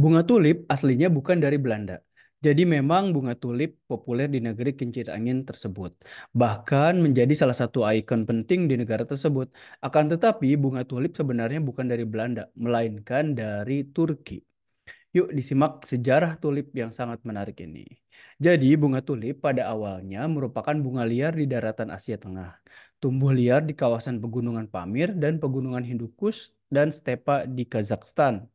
Bunga tulip aslinya bukan dari Belanda. Jadi memang bunga tulip populer di negeri kincir angin tersebut. Bahkan menjadi salah satu ikon penting di negara tersebut. Akan tetapi bunga tulip sebenarnya bukan dari Belanda, melainkan dari Turki. Yuk disimak sejarah tulip yang sangat menarik ini. Jadi bunga tulip pada awalnya merupakan bunga liar di daratan Asia Tengah. Tumbuh liar di kawasan pegunungan Pamir dan pegunungan Hindukush dan stepa di Kazakhstan.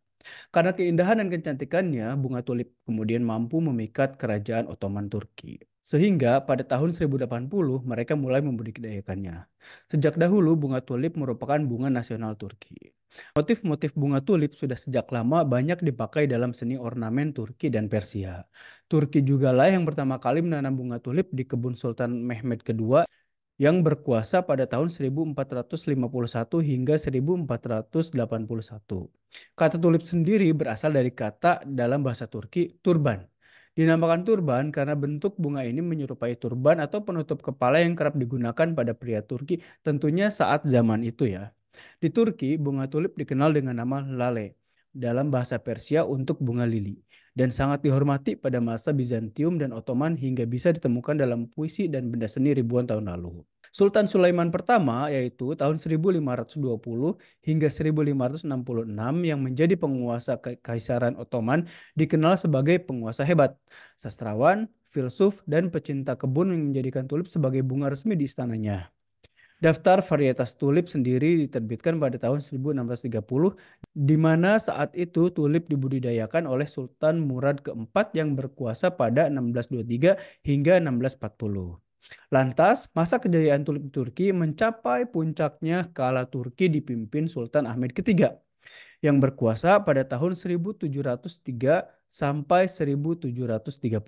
Karena keindahan dan kecantikannya, bunga tulip kemudian mampu memikat kerajaan Ottoman Turki. Sehingga pada tahun 1080 mereka mulai membudidayakannya. Sejak dahulu bunga tulip merupakan bunga nasional Turki. Motif-motif bunga tulip sudah sejak lama banyak dipakai dalam seni ornamen Turki dan Persia. Turki juga lah yang pertama kali menanam bunga tulip di kebun Sultan Mehmed II yang berkuasa pada tahun 1451 hingga 1481. Kata tulip sendiri berasal dari kata dalam bahasa Turki turban. Dinamakan turban karena bentuk bunga ini menyerupai turban atau penutup kepala yang kerap digunakan pada pria Turki tentunya saat zaman itu ya. Di Turki, bunga tulip dikenal dengan nama lale dalam bahasa Persia untuk bunga lili dan sangat dihormati pada masa Bizantium dan Ottoman hingga bisa ditemukan dalam puisi dan benda seni ribuan tahun lalu. Sultan Sulaiman pertama yaitu tahun 1520 hingga 1566 yang menjadi penguasa Kekaisaran Ottoman dikenal sebagai penguasa hebat, sastrawan, filsuf, dan pecinta kebun yang menjadikan tulip sebagai bunga resmi di istananya. Daftar varietas tulip sendiri diterbitkan pada tahun 1630, di mana saat itu tulip dibudidayakan oleh Sultan Murad keempat yang berkuasa pada 1623 hingga 1640. Lantas, masa kejayaan tulip Turki mencapai puncaknya kala Turki dipimpin Sultan Ahmed ketiga yang berkuasa pada tahun 1703 sampai 1730.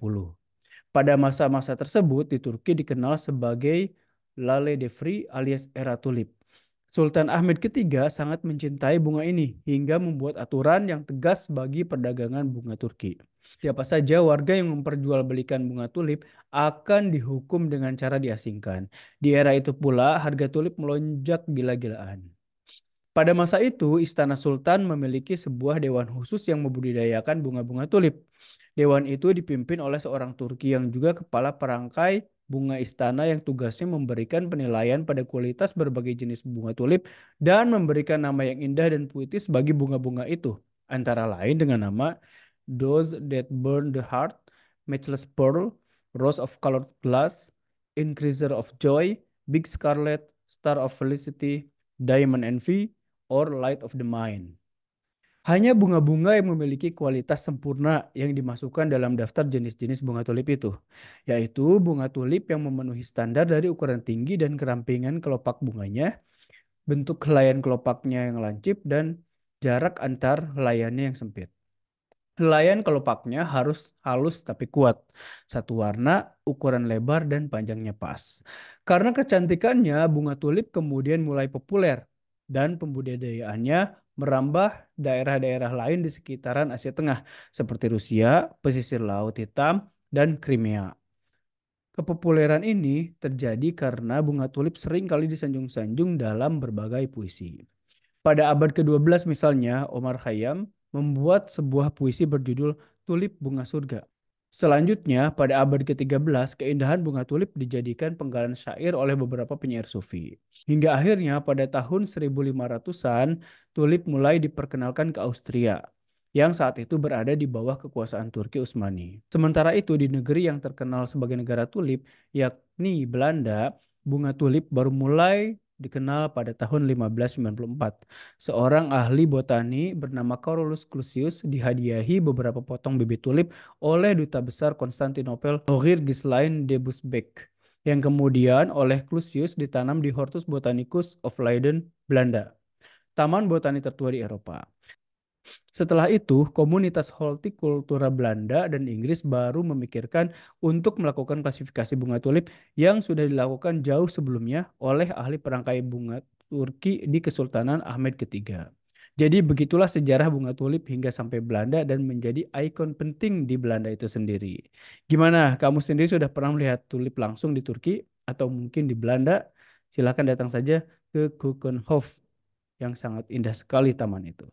Pada masa-masa tersebut di Turki dikenal sebagai Lale Devri alias era tulip. Sultan Ahmed ketiga sangat mencintai bunga ini hingga membuat aturan yang tegas bagi perdagangan bunga Turki. Siapa saja warga yang memperjualbelikan bunga tulip akan dihukum dengan cara diasingkan. Di era itu pula harga tulip melonjak gila-gilaan. Pada masa itu, Istana Sultan memiliki sebuah dewan khusus yang membudidayakan bunga-bunga tulip. Dewan itu dipimpin oleh seorang Turki yang juga kepala perangkai bunga istana yang tugasnya memberikan penilaian pada kualitas berbagai jenis bunga tulip dan memberikan nama yang indah dan puitis bagi bunga-bunga itu. Antara lain dengan nama Those That Burn the Heart, Matchless Pearl, Rose of Colored Glass, Increaser of Joy, Big Scarlet, Star of Felicity, Diamond Envy, or Light of the Mind. Hanya bunga-bunga yang memiliki kualitas sempurna yang dimasukkan dalam daftar jenis-jenis bunga tulip itu, yaitu bunga tulip yang memenuhi standar dari ukuran tinggi dan kerampingan kelopak bunganya, bentuk helaian kelopaknya yang lancip, dan jarak antar helaiannya yang sempit. Helaian kelopaknya harus halus tapi kuat, satu warna, ukuran lebar, dan panjangnya pas. Karena kecantikannya, bunga tulip kemudian mulai populer dan pembudidayaannya merambah daerah-daerah lain di sekitaran Asia Tengah, seperti Rusia, pesisir Laut Hitam, dan Crimea. Kepopuleran ini terjadi karena bunga tulip sering kali disanjung-sanjung dalam berbagai puisi. Pada abad ke-12 misalnya, Omar Khayyam membuat sebuah puisi berjudul Tulip Bunga Surga. Selanjutnya, pada abad ke-13, keindahan bunga tulip dijadikan penggalan syair oleh beberapa penyair sufi. Hingga akhirnya pada tahun 1500-an, tulip mulai diperkenalkan ke Austria, yang saat itu berada di bawah kekuasaan Turki Utsmani. Sementara itu di negeri yang terkenal sebagai negara tulip, yakni Belanda, bunga tulip baru mulai dikenal pada tahun 1594. Seorang ahli botani bernama Carolus Clusius dihadiahi beberapa potong bibit tulip oleh Duta Besar Konstantinopel Rogier Ghislain de Busbecq yang kemudian oleh Clusius ditanam di Hortus Botanicus of Leiden, Belanda, taman botani tertua di Eropa. Setelah itu, komunitas hortikultura Belanda dan Inggris baru memikirkan untuk melakukan klasifikasi bunga tulip yang sudah dilakukan jauh sebelumnya oleh ahli perangkai bunga Turki di Kesultanan Ahmed ketiga. Jadi begitulah sejarah bunga tulip hingga sampai Belanda dan menjadi ikon penting di Belanda itu sendiri. Gimana, kamu sendiri sudah pernah melihat tulip langsung di Turki atau mungkin di Belanda? Silakan datang saja ke Keukenhof yang sangat indah sekali taman itu.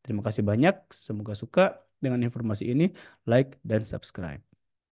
Terima kasih banyak, semoga suka. dengan informasi ini, like dan subscribe.